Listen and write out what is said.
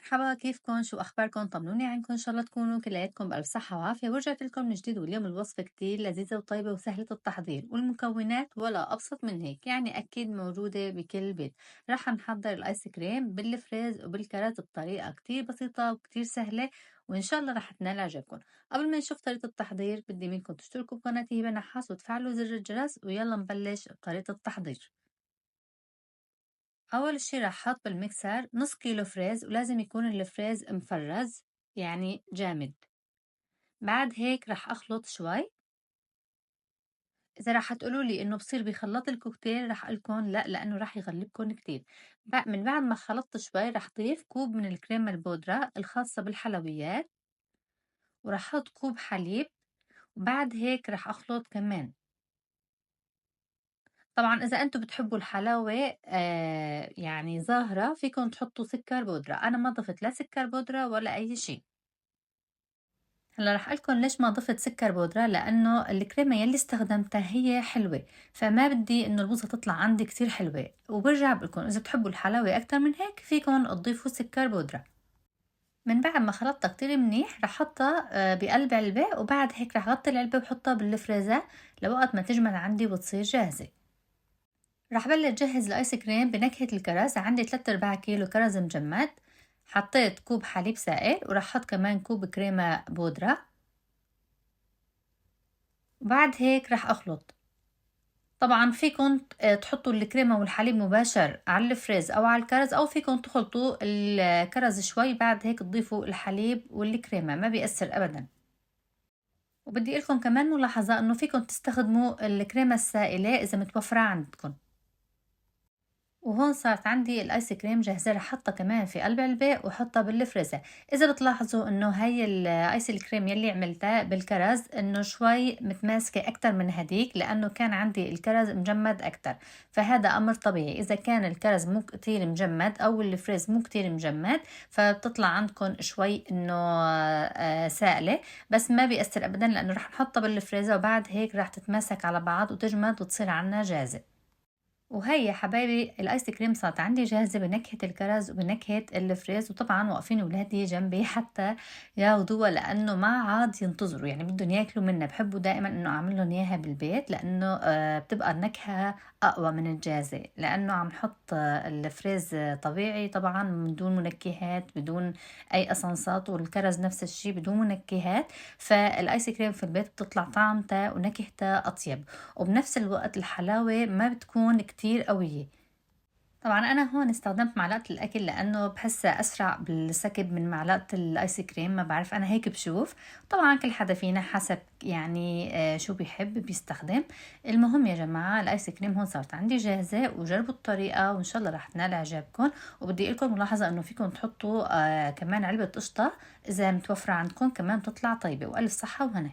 مرحبا، كيفكن؟ شو أخباركن؟ طمنوني عنكن، إن شاء الله تكونوا كلياتكم بألف صحة وعافية. ورجعت لكم من جديد، واليوم الوصفة كتير لذيذة وطيبة وسهلة التحضير، والمكونات ولا أبسط من هيك، يعني أكيد موجودة بكل بيت. رح نحضر الآيس كريم بالفريز وبالكرز بطريقة كتير بسيطة وكتير سهلة، وإن شاء الله رح تنال إعجابكم. قبل ما نشوف طريقة التحضير بدي منكم تشتركوا بقناتي هبة نحاس وتفعلوا زر الجرس، ويلا نبلش طريقة التحضير. أول شي راح أحط بالميكسر نص كيلو فريز، ولازم يكون الفريز مفرز يعني جامد. بعد هيك راح أخلط شوي. إذا راح تقولوا لي إنه بصير بخلاط الكوكتيل راح أقولكم لا، لأنه راح يغلبكم كتير. من بعد ما خلطت شوي راح ضيف كوب من الكريمة البودرة الخاصة بالحلويات، وراح أحط كوب حليب. وبعد هيك راح أخلط كمان. طبعا إذا أنتم بتحبوا الحلاوة يعني ظاهرة، فيكم تحطوا سكر بودرة. أنا ما ضفت لا سكر بودرة ولا أي شي. هلا رح أقولكم ليش ما ضفت سكر بودرة، لأنه الكريمة يلي استخدمتها هي حلوة، فما بدي إنه البوظة تطلع عندي كتير حلوة. وبرجع بقولكم إذا بتحبوا الحلاوة أكتر من هيك فيكم تضيفوا سكر بودرة. من بعد ما خلطتها كتير منيح رح أحطها بقلب علبة، وبعد هيك رح أغطي العلبة وحطها بالفريزر لوقت ما تجمد عندي وتصير جاهزة. رح بلش جهز الآيس كريم بنكهة الكرز. عندي 3 أرباع كيلو كرز مجمد. حطيت كوب حليب سائل، ورح أحط كمان كوب كريمة بودرة. وبعد هيك رح أخلط. طبعا فيكم تحطوا الكريمة والحليب مباشر على الفريز أو على الكرز، أو فيكم تخلطوا الكرز شوي بعد هيك تضيفوا الحليب والكريمة، ما بيأثر أبدا. وبدي لكم كمان ملاحظة إنه فيكم تستخدموا الكريمة السائلة إذا متوفرة عندكم. وهون صارت عندي الايس كريم جاهزة، رح احطها كمان في قلب علبة واحطها بالفريزر. اذا بتلاحظوا انه هاي الايس الكريم يلي عملتها بالكرز انه شوي متماسكة اكتر من هديك، لانه كان عندي الكرز مجمد اكتر. فهذا امر طبيعي، اذا كان الكرز مو كتير مجمد او الفريز مو كتير مجمد فبتطلع عندكم شوي انه سائلة. بس ما بيأثر ابدا، لانه رح نحطها بالفريزر وبعد هيك رح تتماسك على بعض وتجمد وتصير عنا جاهزة. وهي يا حبايبي الايس كريم صارت عندي جاهزه بنكهه الكرز وبنكهه الفريز. وطبعا واقفين اولادي جنبي حتى ياخدوها، لانه ما عاد ينتظروا، يعني بدهم ياكلوا منها. بحبوا دائما انه اعمل لهم اياها بالبيت، لانه بتبقى النكهه اقوى من الجاهزه، لانه عم نحط الفريز طبيعي طبعا من دون منكهات بدون اي اسانسات، والكرز نفس الشيء بدون منكهات. فالايس كريم في البيت بتطلع طعمتها ونكهتها اطيب، وبنفس الوقت الحلاوة ما بتكون كتير قوية. طبعا أنا هون استخدمت معلقة الأكل لأنه بحسها أسرع بالسكب من معلقة الآيس كريم، ما بعرف أنا هيك بشوف. طبعا كل حدا فينا حسب يعني شو بيحب بيستخدم. المهم يا جماعة الآيس كريم هون صارت عندي جاهزة، وجربوا الطريقة وإن شاء الله رح تنال إعجابكم. وبدي لكم ملاحظة إنه فيكم تحطوا كمان علبة قشطة إذا متوفرة عندكم، كمان بتطلع طيبة. وألف صحة وهنا.